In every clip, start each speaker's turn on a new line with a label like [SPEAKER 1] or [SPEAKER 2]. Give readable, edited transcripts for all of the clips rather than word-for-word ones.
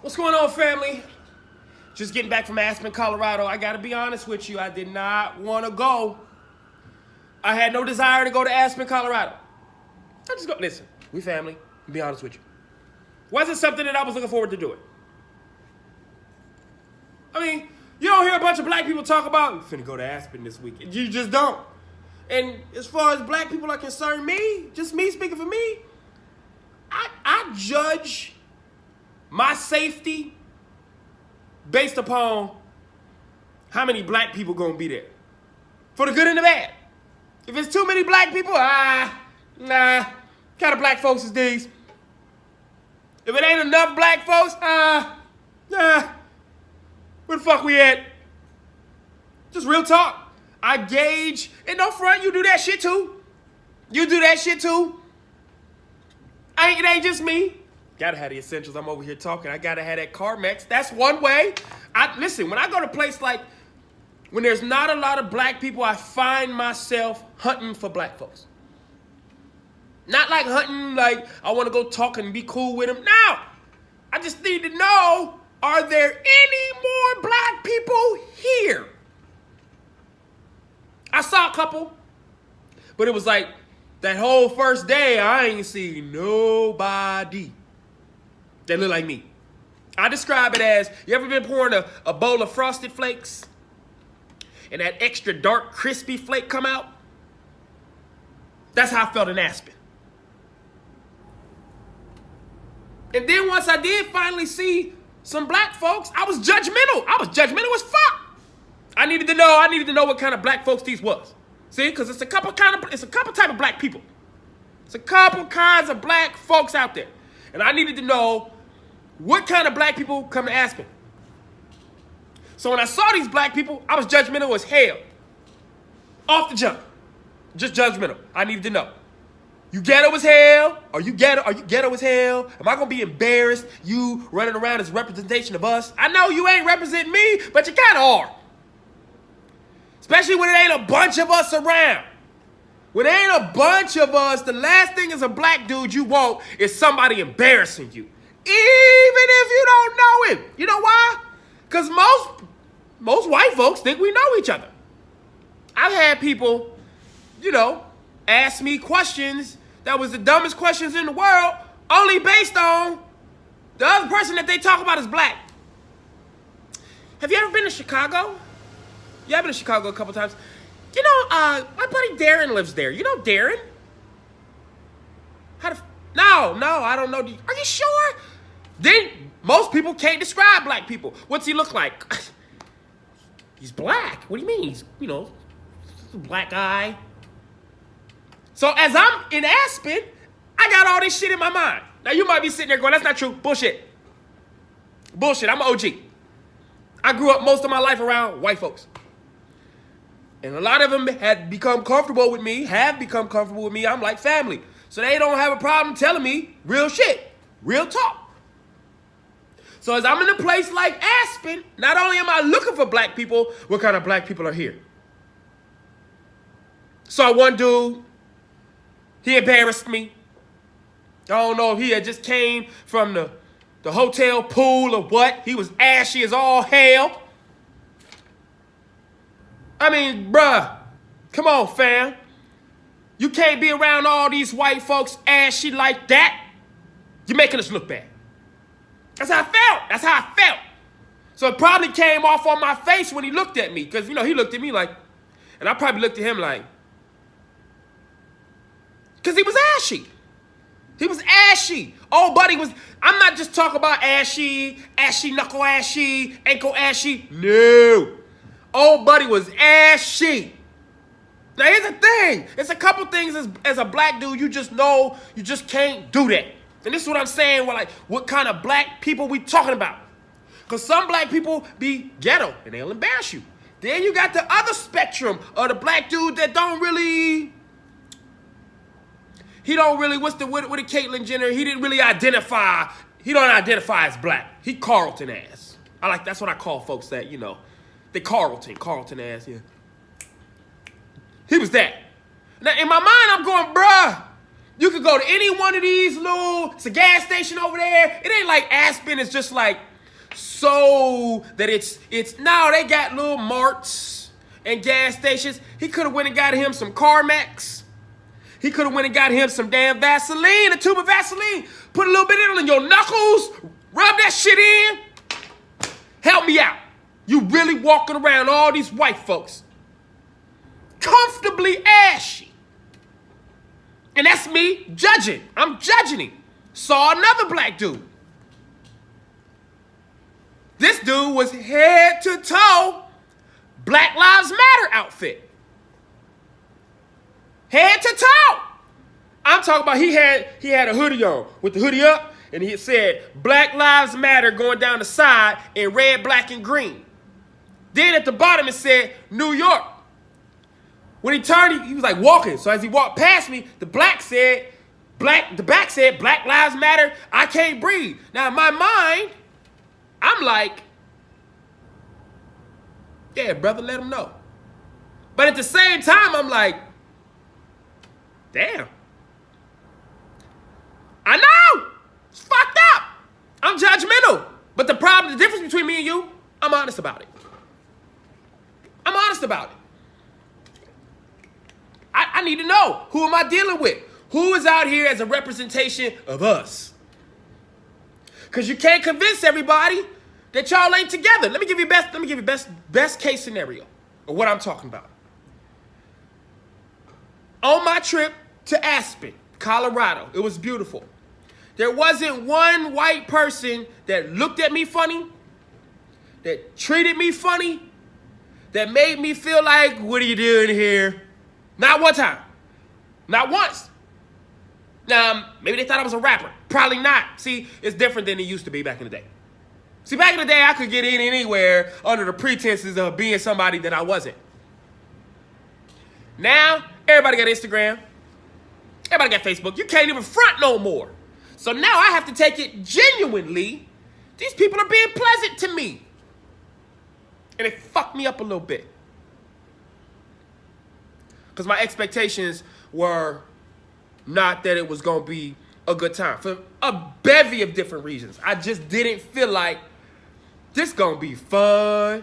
[SPEAKER 1] What's going on, family? Just getting back from Aspen, Colorado. I gotta be honest with you, I did not want to go. I had no desire to go to Aspen, Colorado. I just go, listen, we family, to be honest with you. Wasn't something that I was looking forward to doing. I mean, you don't hear a bunch of black people talk about, we finna go to Aspen this weekend. You just don't. And as far as black people are concerned, just me speaking for me, I judge my safety based upon how many black people gonna be there. For the good and the bad. If it's too many black people, nah. Kind of black folks is these. If it ain't enough black folks, where the fuck we at? Just real talk. I gauge, and don't front, you do that shit too. You do that shit too. It ain't just me. Gotta have the essentials. I'm over here talking. I gotta have that Carmex. That's one way. Listen, when I go to a place like, when there's not a lot of black people, I find myself hunting for black folks. Not like hunting, like I want to go talk and be cool with them. No! I just need to know, are there any more black people here? I saw a couple, but it was like that whole first day, I ain't seen nobody that look like me. I describe it as, you ever been pouring a bowl of Frosted Flakes and that extra dark crispy flake come out? That's how I felt in Aspen. And then once I did finally see some black folks, I was judgmental. I was judgmental as fuck. I needed to know what kind of black folks these was. See, because it's a couple type of black people. It's a couple kinds of black folks out there. And I needed to know what kind of black people come to Aspen. So when I saw these black people, I was judgmental as hell. Off the jump. Just judgmental. I needed to know. You ghetto as hell? Are you ghetto as hell? Am I gonna be embarrassed you running around as representation of us? I know you ain't representing me, but you kinda are. Especially when it ain't a bunch of us around. When there ain't a bunch of us, the last thing as a black dude you want is somebody embarrassing you. Even if you don't know him. You know why? Because most white folks think we know each other. I've had people, ask me questions that was the dumbest questions in the world, only based on the other person that they talk about is black. Have you ever been to Chicago? Yeah, I've been to Chicago a couple times. My buddy Darren lives there. You know Darren? No, I don't know. Are you sure? Then most people can't describe black people. What's he look like? He's black. What do you mean? He's, a black guy. So as I'm in Aspen, I got all this shit in my mind. Now you might be sitting there going, that's not true. Bullshit. I'm an OG. I grew up most of my life around white folks. And a lot of them have become comfortable with me. I'm like family. So they don't have a problem telling me real shit. Real talk. So as I'm in a place like Aspen, not only am I looking for black people, what kind of black people are here? Saw one dude, he embarrassed me. I don't know if he had just came from the hotel pool or what. He was ashy as all hell. I mean, bruh, come on, fam. You can't be around all these white folks ashy like that. You're making us look bad. That's how I felt. So it probably came off on my face when he looked at me. Because, he looked at me like, and I probably looked at him like, because he was ashy. Oh, buddy I'm not just talking about ashy, knuckle ashy, ankle ashy. No. Old buddy was ashy. Now here's the thing. It's a couple things as a black dude, you just know you just can't do that. And this is what I'm saying, what kind of black people we talking about. Because some black people be ghetto and they'll embarrass you. Then you got the other spectrum of the black dude that don't really, what's the Caitlyn Jenner, he don't identify as black. He Carlton ass. That's what I call folks that, they Carlton ass, yeah. He was that. Now, in my mind, I'm going, bruh, You could go to any one of these it's a gas station over there. It ain't like Aspen is just like so that no, they got little marts and gas stations. He could have went and got him some Carmex. He could have went and got him some damn Vaseline, a tube of Vaseline. Put a little bit in on your knuckles. Rub that shit in. Help me out. You really walking around all these white folks comfortably ashy. And that's me judging. I'm judging him. Saw another black dude. This dude was head to toe Black Lives Matter outfit. Head to toe. I'm talking about he had a hoodie on with the hoodie up, and he said Black Lives Matter going down the side in red, black, and green. Then at the bottom it said New York. When he turned, he was like walking. So as he walked past me, the back said Black Lives Matter, I can't breathe. Now in my mind, I'm like, yeah, brother, let him know. But at the same time, I'm like, damn. I know. It's fucked up. I'm judgmental. But the difference between me and you, I'm honest about it. I'm honest about it. I need to know, who am I dealing with? Who is out here as a representation of us? Because you can't convince everybody that y'all ain't together. Let me give you best case scenario of what I'm talking about. On my trip to Aspen, Colorado, it was beautiful. There wasn't one white person that looked at me funny, that treated me funny, that made me feel like, what are you doing here? Not one time. Not once. Now, maybe they thought I was a rapper. Probably not. See, it's different than it used to be back in the day. See, back in the day, I could get in anywhere under the pretenses of being somebody that I wasn't. Now, everybody got Instagram. Everybody got Facebook. You can't even front no more. So now I have to take it genuinely. These people are being pleasant to me. And it fucked me up a little bit. Because my expectations were not that it was going to be a good time. For a bevy of different reasons. I just didn't feel like this going to be fun.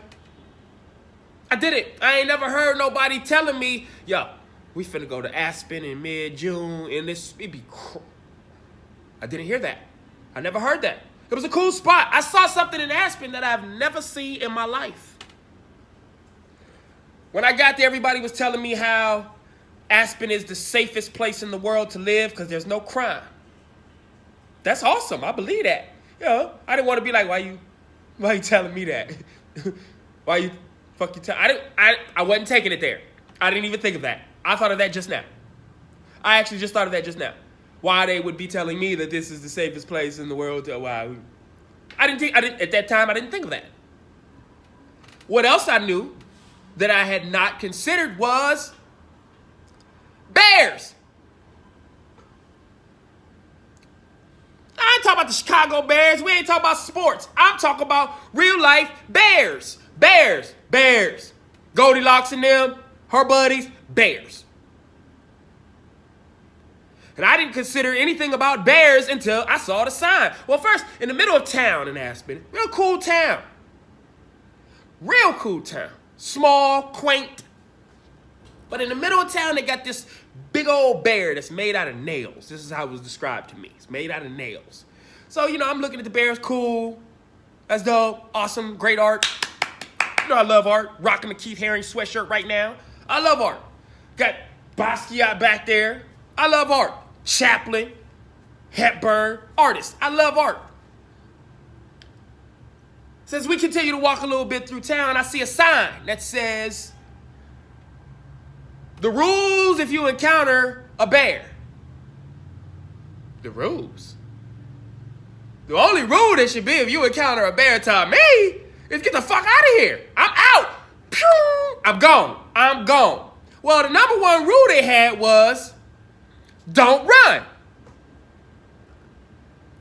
[SPEAKER 1] I didn't. I ain't never heard nobody telling me, yo, we finna go to Aspen in mid-June and it be I didn't hear that. I never heard that. It was a cool spot. I saw something in Aspen that I've never seen in my life. When I got there, everybody was telling me how Aspen is the safest place in the world to live because there's no crime. That's awesome. I believe that. You know, I didn't want to be like, why you telling me that? Why you fuck you tell? I wasn't taking it there. I didn't even think of that. I thought of that just now. I actually just thought of that just now. Why they would be telling me that this is the safest place in the world to, why? At that time, I didn't think of that. What else I knew that I had not considered was bears. I ain't talking about the Chicago Bears. We ain't talking about sports. I'm talking about real life bears. Bears. Goldilocks and them, her buddies, bears. And I didn't consider anything about bears until I saw the sign. Well, first, in the middle of town in Aspen, real cool town. Real cool town. Small, quaint. But in the middle of town, they got this big old bear that's made out of nails. This is how it was described to me. It's made out of nails. So, I'm looking at the bears, cool. That's dope. Awesome. Great art. I love art. Rocking the Keith Haring sweatshirt right now. I love art. Got Basquiat back there. I love art. Chaplin, Hepburn, artists. I love art. As we continue to walk a little bit through town, I see a sign that says, the rules if you encounter a bear. The rules? The only rule that should be if you encounter a bear to me is get the fuck out of here. I'm out. Pew! I'm gone. Well, the number one rule they had was, don't run.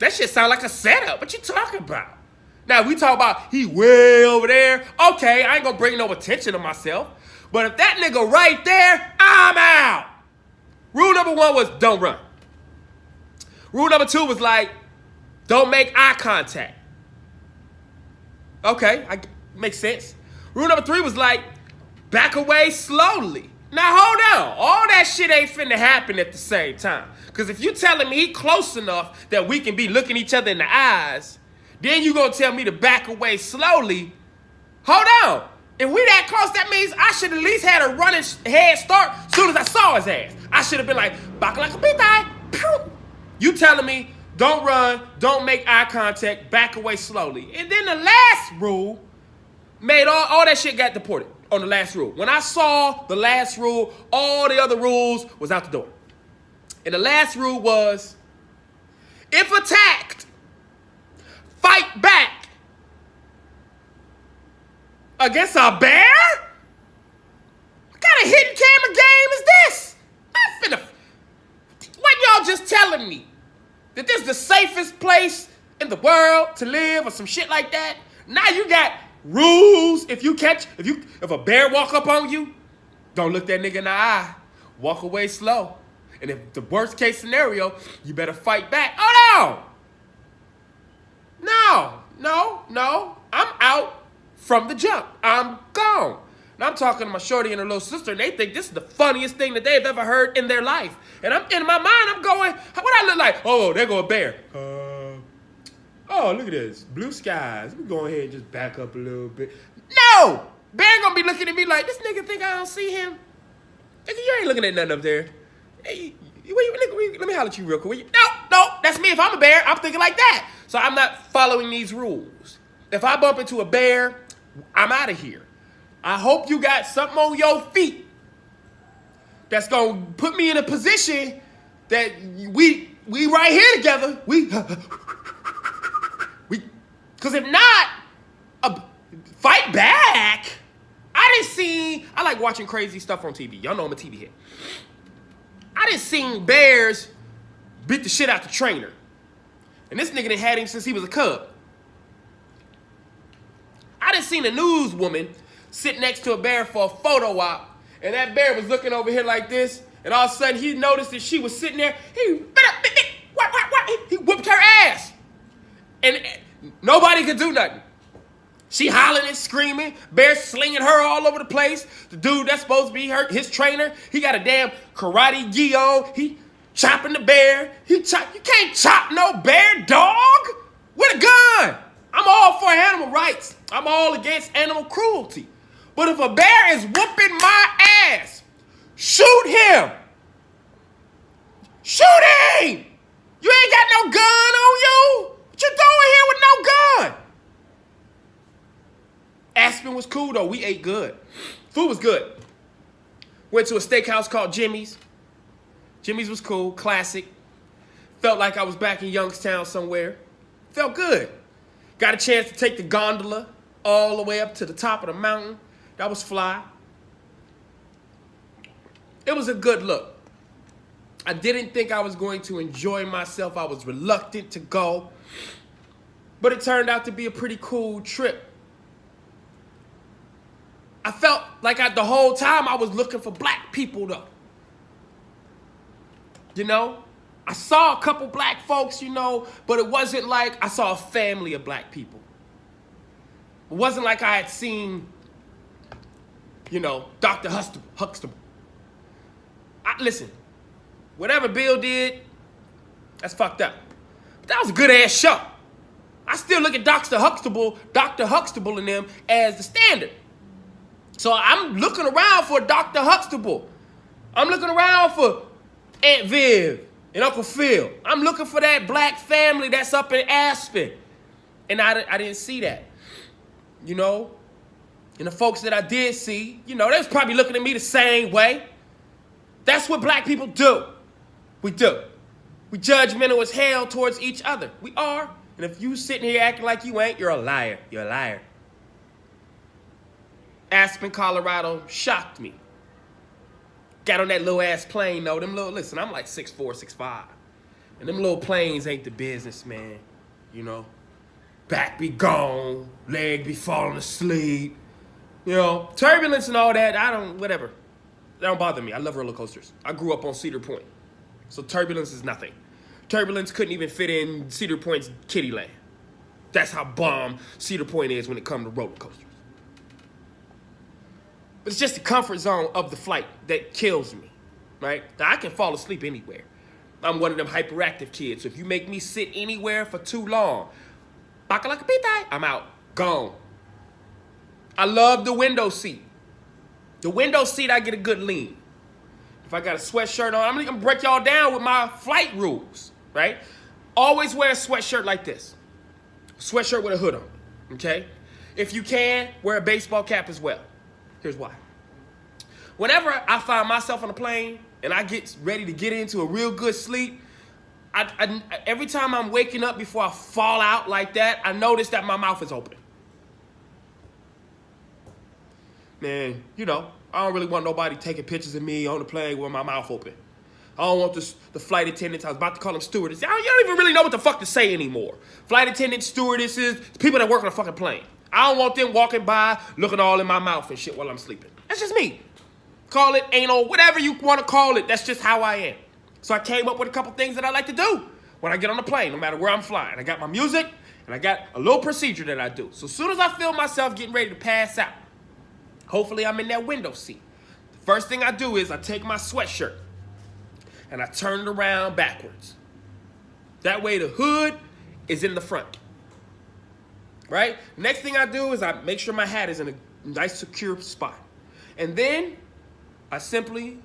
[SPEAKER 1] That shit sound like a setup. What you talking about? Now, we talk about he way over there. Okay, I ain't gonna bring no attention to myself. But if that nigga right there, I'm out. Rule number one was don't run. Rule number 2 was like, don't make eye contact. Okay, makes sense. Rule number 3 was like, back away slowly. Now hold on, all that shit ain't finna happen at the same time. Cause if you telling me he close enough that we can be looking each other in the eyes, then you gonna tell me to back away slowly. Hold on. If we that close, that means I should at least had a running head start as soon as I saw his ass. I should have been like, back like a pita. You telling me, don't run, don't make eye contact, back away slowly. And then the last rule made all that shit got deported on the last rule. When I saw the last rule, all the other rules was out the door. And the last rule was, if attacked, fight back against a bear? What kind of hidden camera game is this? What y'all just telling me? That this is the safest place in the world to live or some shit like that? Now you got rules. If a bear walk up on you, don't look that nigga in the eye. Walk away slow. And if the worst case scenario, you better fight back. Oh no. I'm out from the jump. I'm gone. And I'm talking to my shorty and her little sister, and they think this is the funniest thing that they've ever heard in their life. And in my mind, I'm going, what I look like? Oh, there go a bear. Oh, look at this. Blue skies. Let me go ahead and just back up a little bit. No! Bear gonna be looking at me like, this nigga think I don't see him? Nigga, you ain't looking at nothing up there. Hey, let me holler at you real quick. No, that's me. If I'm a bear, I'm thinking like that. So I'm not following these rules. If I bump into a bear, I'm out of here. I hope you got something on your feet that's gonna put me in a position that we right here together. Because if not, fight back. I like watching crazy stuff on TV. Y'all know I'm a TV head. I done seen bears beat the shit out the trainer. And this nigga done had him since he was a cub. I done seen a newswoman sit next to a bear for a photo op, and that bear was looking over here like this, and all of a sudden he noticed that she was sitting there. He whooped her ass. And nobody could do nothing. She hollering and screaming, bear slinging her all over the place. The dude that's supposed to be his trainer, he got a damn karate gi on. He chopping the bear. You can't chop no bear, dog, with a gun. I'm all for animal rights. I'm all against animal cruelty. But if a bear is whooping my ass, shoot him. Shoot him. You ain't got no gun on you. What you doing here with no gun? Aspen was cool though. We ate good. Food was good. Went to a steakhouse called Jimmy's. Jimmy's was cool, classic. Felt like I was back in Youngstown somewhere. Felt good. Got a chance to take the gondola all the way up to the top of the mountain. That was fly. It was a good look. I didn't think I was going to enjoy myself. I was reluctant to go. But it turned out to be a pretty cool trip. I felt like the whole time I was looking for black people though. You know? I saw a couple black folks, you know, but it wasn't like I saw a family of black people. It wasn't like I had seen, you know, Dr. Huxtable. Listen, whatever Bill did, that's fucked up. But that was a good-ass show. I still look at Dr. Huxtable and them as the standard. So I'm looking around for Dr. Huxtable. I'm looking around for Aunt Viv and Uncle Phil. I'm looking for that black family that's up in Aspen. And I didn't see that, you know? And the folks that I did see, you know, they was probably looking at me the same way. That's what black people do. We do. We judgmental as hell towards each other. We are. And if you sitting here acting like you ain't, you're a liar. You're a liar. Aspen, Colorado shocked me. Got on that little ass plane though. Listen, I'm like 6'4", 6'5". And them little planes ain't the business, man. You know, back be gone, leg be falling asleep. You know, turbulence and all that, whatever. That don't bother me. I love roller coasters. I grew up on Cedar Point. So turbulence is nothing. Turbulence couldn't even fit in Cedar Point's kiddie land. That's how bomb Cedar Point is when it comes to roller coasters. But it's just the comfort zone of the flight that kills me, right? Now, I can fall asleep anywhere. I'm one of them hyperactive kids. So if you make me sit anywhere for too long, I'm out, gone. I love the window seat. The window seat, I get a good lean. If I got a sweatshirt on, I'm gonna break y'all down with my flight rules, right? Always wear a sweatshirt like this. Sweatshirt with a hood on, okay? If you can, wear a baseball cap as well. Here's why. Whenever I find myself on a plane and I get ready to get into a real good sleep, every time I'm waking up before I fall out like that, I notice that my mouth is open. Man, you know, I don't really want nobody taking pictures of me on the plane with my mouth open. I don't want the flight attendants, I was about to call them stewardesses. You don't even really know what the fuck to say anymore. Flight attendants, stewardesses, people that work on a fucking plane. I don't want them walking by looking all in my mouth and shit while I'm sleeping. That's just me. Call it anal, whatever you want to call it. That's just how I am. So I came up with a couple things that I like to do when I get on the plane, no matter where I'm flying. I got my music, and I got a little procedure that I do. So as soon as I feel myself getting ready to pass out, hopefully I'm in that window seat. The first thing I do is I take my sweatshirt, and I turn it around backwards. That way the hood is in the front. Right? Next thing I do is I make sure my hat is in a nice secure spot. And then I simply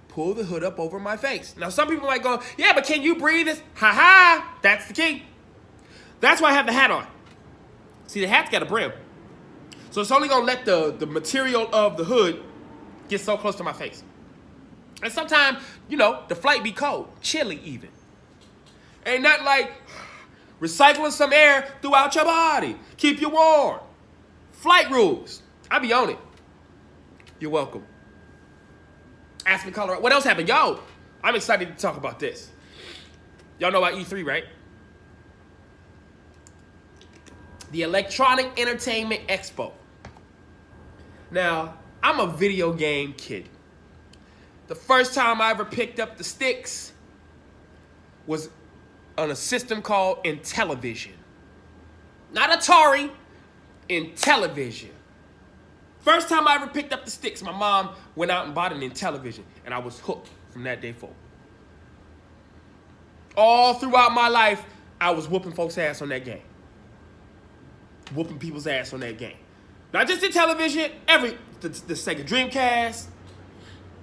[SPEAKER 1] pull the hood up over my face. Now some people might go, yeah, but can you breathe this? Ha-ha, that's the key. That's why I have the hat on. See, the hat's got a brim. So it's only gonna let the material of the hood get so close to my face. And sometimes, you know, the flight be cold, chilly even. Ain't nothing like recycling some air throughout your body. Keep you warm. Flight rules. I be on it. You're welcome. Aspen, Colorado. What else happened? Yo, I'm excited to talk about this. Y'all know about E3, right? The Electronic Entertainment Expo. Now, I'm a video game kid. The first time I ever picked up the sticks was on a system called Intellivision. Not Atari, Intellivision. First time I ever picked up the sticks, my mom went out and bought an Intellivision, and I was hooked from that day forward. All throughout my life, I was whooping folks' ass on that game. Whooping people's ass on that game. Not just Intellivision, the Sega Dreamcast,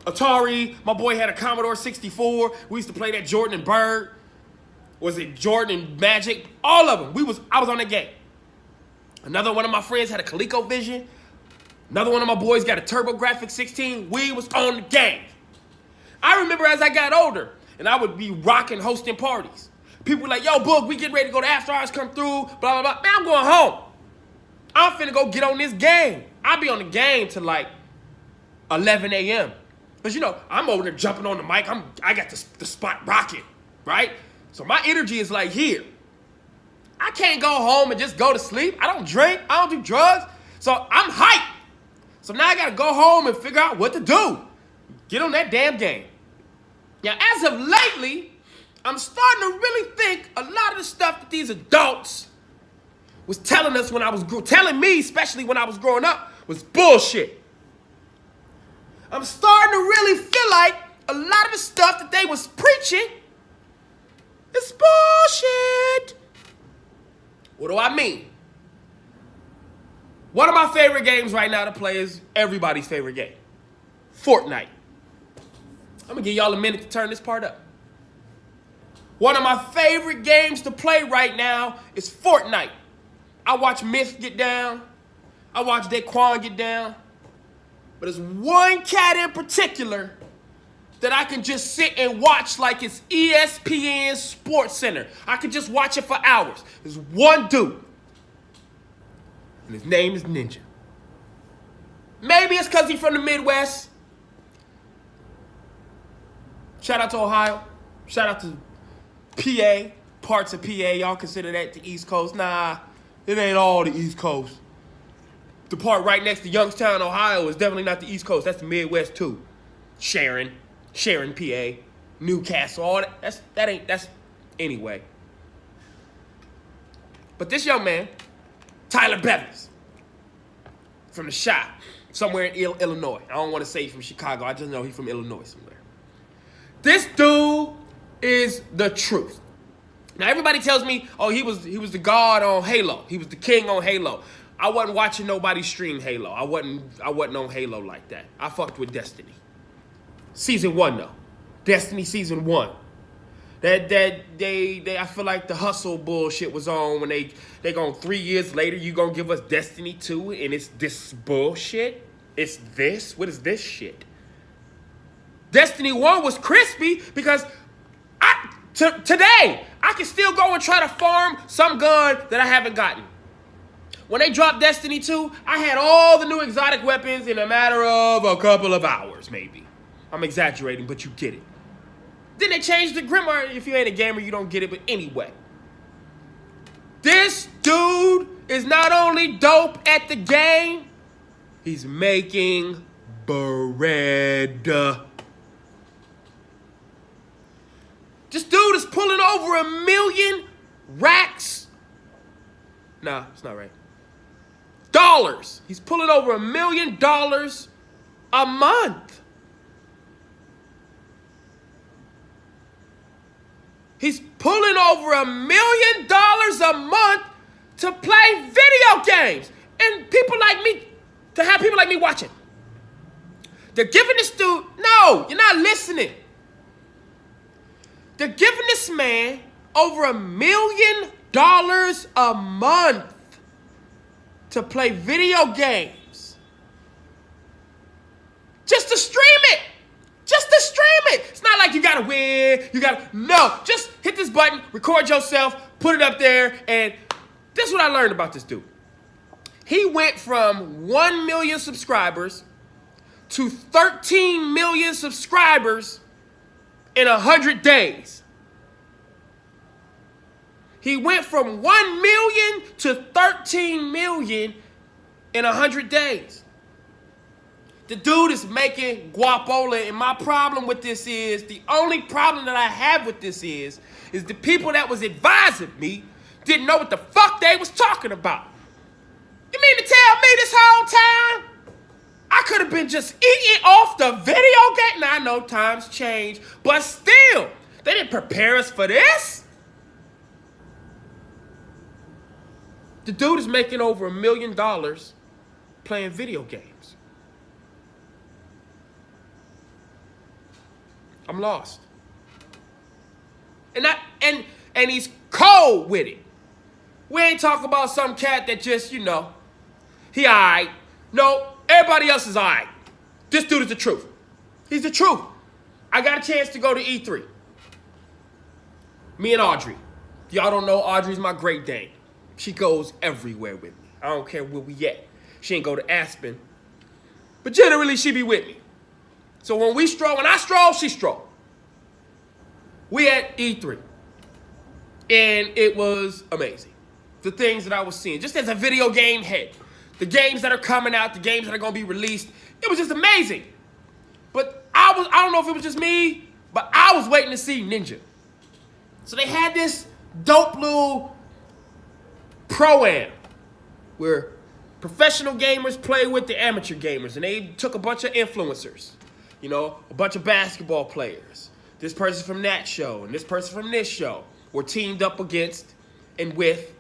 [SPEAKER 1] Atari. My boy had a Commodore 64. We used to play that Jordan and Bird. Was it Jordan and Magic? All of them. I was on that game. Another one of my friends had a ColecoVision. Another one of my boys got a TurboGrafx 16. We was on the game. I remember as I got older, and I would be rocking, hosting parties. People were like, yo, Boog, we getting ready to go to after hours, come through, blah, blah, blah. Man, I'm going home. I'm finna go get on this game. I'll be on the game till like 11 a.m. Because, you know, I'm over there jumping on the mic. I got the spot rocking, right? So my energy is like here. I can't go home and just go to sleep. I don't drink. I don't do drugs. So I'm hyped. So now I got to go home and figure out what to do. Get on that damn game. Now, as of lately, I'm starting to really think a lot of the stuff that these adults was telling us when I was telling me, especially when I was growing up, was bullshit. I'm starting to really feel like a lot of the stuff that they was preaching is bullshit. What do I mean? One of my favorite games right now to play is everybody's favorite game, Fortnite. I'm gonna give y'all a minute to turn this part up. One of my favorite games to play right now is Fortnite. I watch Myth get down. I watch Daquan get down. But there's one cat in particular that I can just sit and watch like it's ESPN Sports Center. I can just watch it for hours. There's one dude. And his name is Ninja. Maybe it's because he's from the Midwest. Shout out to Ohio. Shout out to PA. Parts of PA. Y'all consider that the East Coast. Nah, it ain't all the East Coast. The part right next to Youngstown, Ohio is definitely not the East Coast. That's the Midwest too. Sharon, PA, Newcastle, all that. That's Anyway. But this young man, Tyler Bevins, from the Chi, somewhere in Illinois. I don't want to say he's from Chicago. I just know he's from Illinois somewhere. This dude is the truth. Now everybody tells me, oh, he was the god on Halo. He was the king on Halo. I wasn't watching nobody stream Halo. I wasn't on Halo like that. I fucked with Destiny. Season 1 though. Destiny season 1. I feel like the hustle bullshit was on when they gone 3 years later, you gonna give us Destiny 2 and it's this bullshit? It's this? What is this shit? Destiny 1 was crispy because today, I can still go and try to farm some gun that I haven't gotten. When they dropped Destiny 2, I had all the new exotic weapons in a matter of a couple of hours, maybe. I'm exaggerating, but you get it. Then they changed the Grimoire. If you ain't a gamer, you don't get it, but anyway. This dude is not only dope at the game, he's making bread. This dude is pulling over 1 million racks. Nah, it's not right. Dollars. He's pulling over $1 million a month. He's pulling over $1 million a month to play video games. And people like me, to have people like me watching. They're giving this dude, no, you're not listening. They're giving this man over $1 million a month to play video games. Just to stream it. Just to stream it. It's not like you gotta win. No, just hit this button, record yourself, put it up there, and this is what I learned about this dude. He went from 1 million subscribers to 13 million subscribers in 100 days. He went from 1 million to 13 million in 100 days. The dude is making guapola, and my problem with this is, the only problem that I have with this is the people that was advising me didn't know what the fuck they was talking about. You mean to tell me this whole time I could have been just eating off the video game? Now I know times change, but still, they didn't prepare us for this. The dude is making over $1 million playing video games. I'm lost. And he's cold with it. We ain't talking about some cat that just, he alright. No, everybody else is alright. This dude is the truth. He's the truth. I got a chance to go to E3. Me and Audrey. Y'all don't know, Audrey's my Great Dane. She goes everywhere with me. I don't care where we at. She ain't go to Aspen. But generally, she be with me. So when I stroll, she stroll. We at E3. And it was amazing. The things that I was seeing, just as a video game head. The games that are coming out, the games that are going to be released. It was just amazing. But I don't know if it was just me, but I was waiting to see Ninja. So they had this dope little pro-am where professional gamers play with the amateur gamers, and they took a bunch of influencers, a bunch of basketball players. This person from that show and this person from this show were teamed up against and with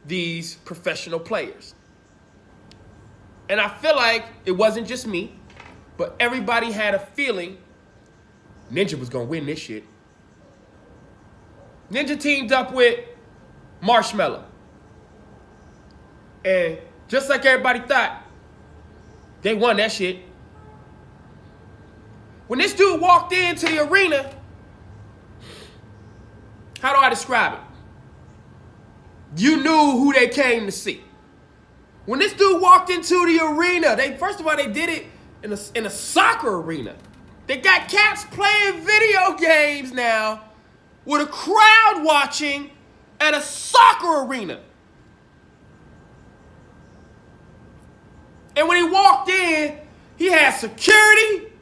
[SPEAKER 1] these professional players. And I feel like it wasn't just me, but everybody had a feeling Ninja was gonna win this shit. Ninja teamed up with Marshmello. And just like everybody thought, they won that shit. When this dude walked into the arena, how do I describe it? You knew who they came to see. When this dude walked into the arena, first of all, they did it in a soccer arena. They got cats playing video games now with a crowd watching at a soccer arena. And when he walked in, he had security.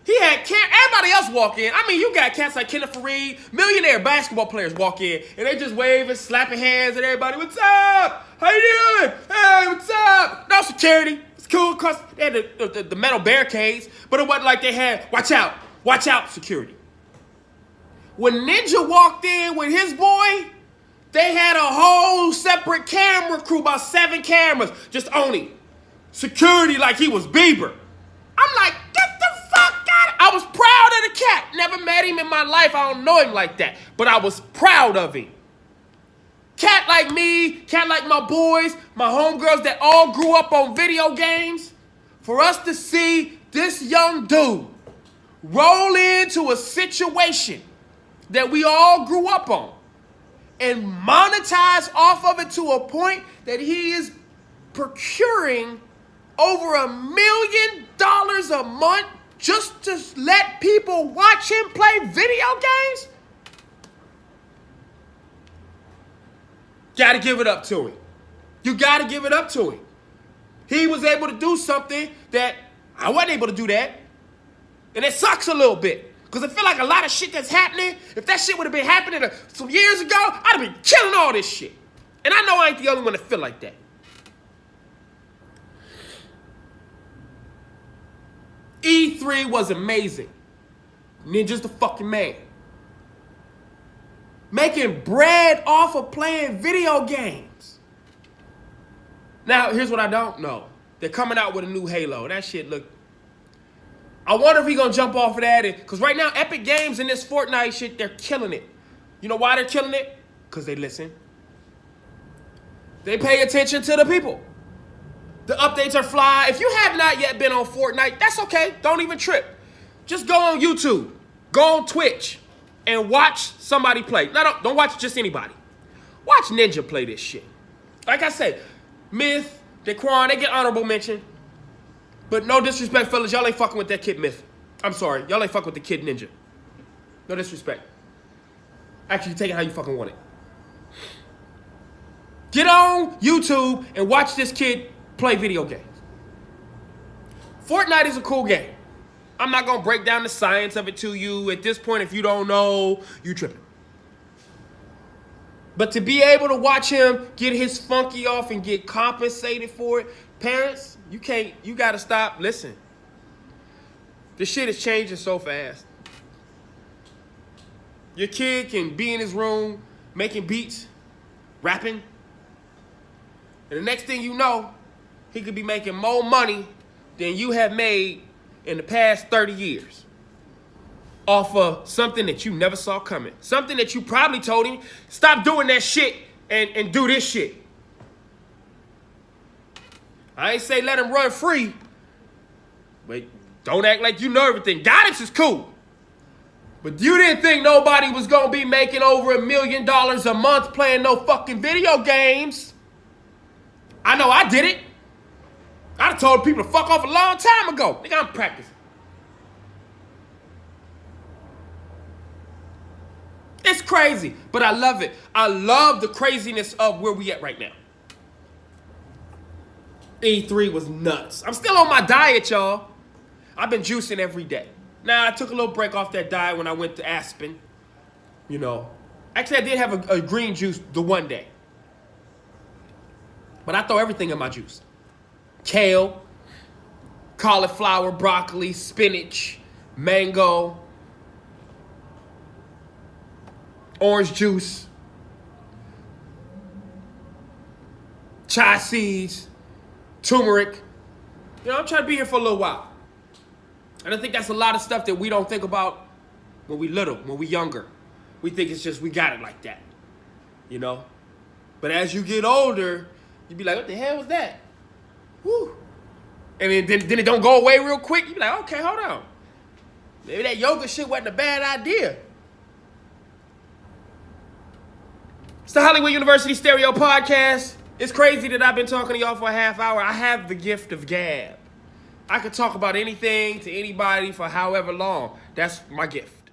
[SPEAKER 1] He had everybody else walk in. I mean, you got cats like Kenneth Fareed, millionaire basketball players walk in, and they just waving, slapping hands at everybody. What's up? How you doing? Hey, what's up? No security. It's cool because they had the metal barricades, but it wasn't like they had, watch out security. When Ninja walked in with his boy, they had a whole separate camera crew, about 7 cameras, just owning security like he was Bieber. I'm like, get the fuck out of. I was proud of the cat. Never met him in my life. I don't know him like that. But I was proud of him. Cat like me, cat like my boys, my homegirls that all grew up on video games. For us to see this young dude roll into a situation that we all grew up on and monetize off of it to a point that he is procuring over $1 million a month just to let people watch him play video games? Gotta give it up to him. You gotta give it up to him. He was able to do something that I wasn't able to do that. And it sucks a little bit. Because I feel like a lot of shit that's happening, if that shit would have been happening some years ago, I'd have been killing all this shit. And I know I ain't the only one that feel like that. E3 was amazing. Ninja's the fucking man. Making bread off of playing video games. Now, here's what I don't know. They're coming out with a new Halo. That shit look... I wonder if he gonna jump off of that. Because right now, Epic Games and this Fortnite shit, they're killing it. You know why they're killing it? Because they listen. They pay attention to the people. The updates are fly. If you have not yet been on Fortnite, that's okay. Don't even trip. Just go on YouTube. Go on Twitch. And watch somebody play. No, don't watch just anybody. Watch Ninja play this shit. Like I said, Myth, Daquan, they get honorable mention. But no disrespect, fellas. Y'all ain't fucking with that kid Myth. I'm sorry. Y'all ain't fucking with the kid Ninja. No disrespect. Actually, take it how you fucking want it. Get on YouTube and watch this kid play video games. Fortnite is a cool game. I'm not going to break down the science of it to you. At this point, if you don't know, you tripping. But to be able to watch him get his funky off and get compensated for it, parents, you got to stop. Listen, this shit is changing so fast. Your kid can be in his room making beats, rapping, and the next thing you know, he could be making more money than you have made in the past 30 years off of something that you never saw coming. Something that you probably told him, stop doing that shit and do this shit. I ain't say let him run free, but don't act like you know everything. Guidance is cool. But you didn't think nobody was going to be making over $1 million a month playing no fucking video games. I know I did it. I'd have told people to fuck off a long time ago. Nigga, I'm practicing. It's crazy, but I love it. I love the craziness of where we at right now. E3 was nuts. I'm still on my diet, y'all. I've been juicing every day. Now, I took a little break off that diet when I went to Aspen. You know. Actually, I did have a green juice the one day. But I throw everything in my juice. Kale, cauliflower, broccoli, spinach, mango, orange juice, chia seeds, turmeric. You know, I'm trying to be here for a little while. And I think that's a lot of stuff that we don't think about when we little, when we younger. We think it's just we got it like that, you know? But as you get older, you be like, what the hell was that? Woo. And then it don't go away real quick. You be like, okay, hold on. Maybe that yoga shit wasn't a bad idea. It's the Hollywood University Stereo Podcast. It's crazy that I've been talking to y'all for a half hour. I have the gift of gab. I could talk about anything to anybody for however long. That's my gift.